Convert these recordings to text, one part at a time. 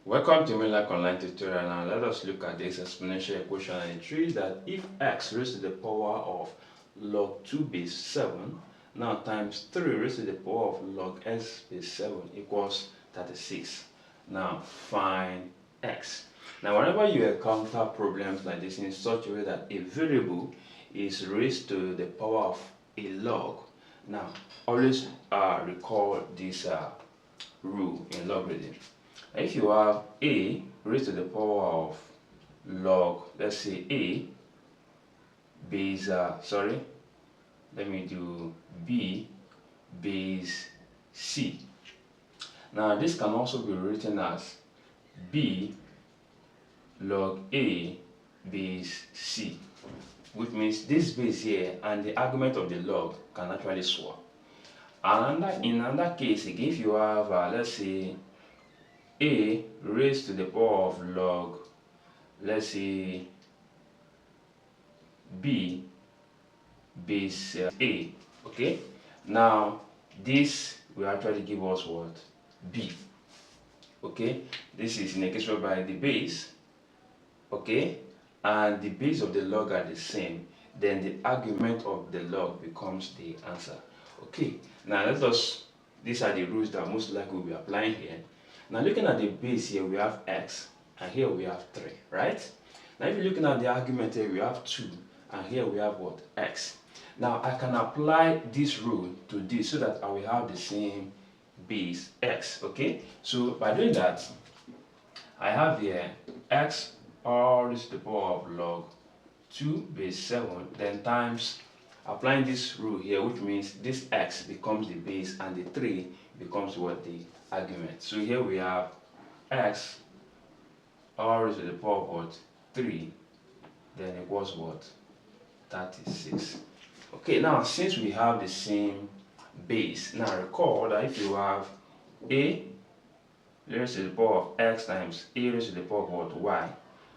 Welcome to Milak Online Tutorial. Now let us look at this exponential equation, and it reads that if x raised to the power of log 2 base 7 now times 3 raised to the power of log x base 7 equals 36. Now find x. Now whenever you encounter problems like this in such a way that a variable is raised to the power of a log, now always recall this rule in logarithm. If you have a raised to the power of log, let's say a base, let me do b base c. Now this can also be written as b log a base c, which means this base here and the argument of the log can actually swap. And in another case again, if you have let's say a raised to the power of log, let's say b base a, okay, now this will actually give us what? B. Okay, this is in a case whereby the base, okay, and the base of the log are the same, then the argument of the log becomes the answer. Okay, now these are the rules that most likely we'll be applying here. Now looking at the base here, we have x, and here we have 3, right? Now if you're looking at the argument here, we have 2, and here we have what? X. Now I can apply this rule to this so that I will have the same base x, okay? So by doing that, I have here x all raised to the power of log 2 base 7, then times applying this rule here, which means this x becomes the base and the 3 becomes what? The argument. So here we have x all raised to the power of what? 3, then equals what? 36. Okay, now since we have the same base, now recall that if you have a raised to the power of x times a raised to the power of what? Y,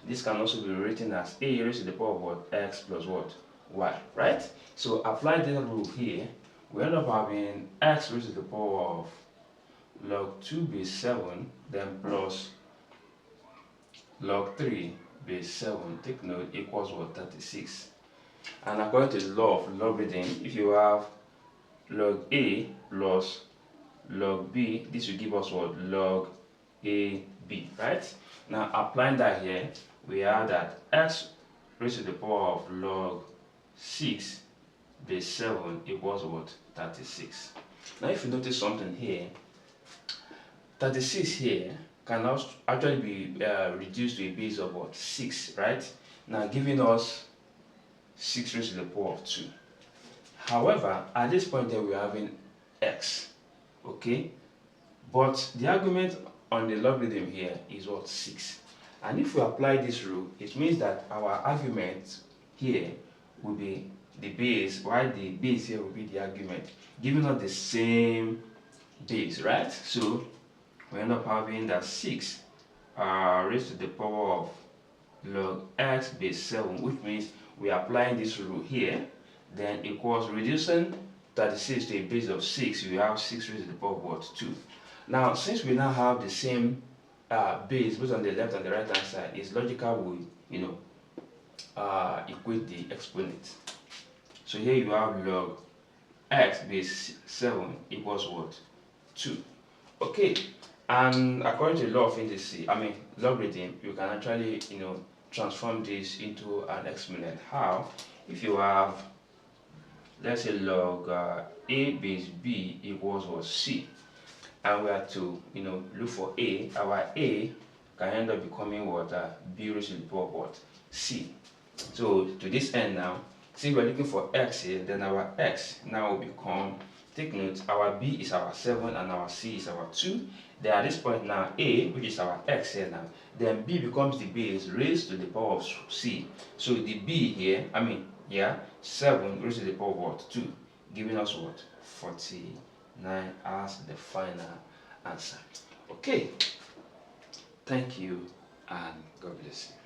this can also be written as a raised to the power of what? X plus what? Y, right? So apply that rule here, we end up having x raised to the power of log 2 base 7 then plus log 3 base 7, take note, equals what? 36. And according to the law of logarithm, if you have log a plus log b, this will give us what? Log a b, right? Now applying that here, we have that x raised to the power of log 6 base 7 equals what? 36. Now if you notice something here, 36 here can also actually be reduced to a base of what? 6, right? Now giving us 6 raised to the power of 2. However, at this point here we are having x, okay? But the argument on the logarithm here is what? 6. And if we apply this rule, it means that our argument here will be the base, while the base here will be the argument, giving us the same base, right? So we end up having that 6 raised to the power of log x base 7, which means we are applying this rule here, then equals reducing 36 to a base of 6, we have 6 raised to the power of what? 2. Now since we now have the same base both on the left and the right hand side, it's logical we equate the exponent. So here you have log x base 7 equals what? 2. Okay, and according to the law of indices, logarithm, you can actually transform this into an exponent. How? If you have, let's say, log a base b equals what? C, and we have to look for a, our a can end up becoming what? B raised to the power of what? C. So to this end now, since we're looking for x here, then our x now will become, take note, our b is our 7 and our c is our 2. Then at this point now, a, which is our x here now, then b becomes the base raised to the power of c. So the b here, 7 raised to the power of what? 2, giving us what? 49 as the final answer. Okay, thank you and God bless you.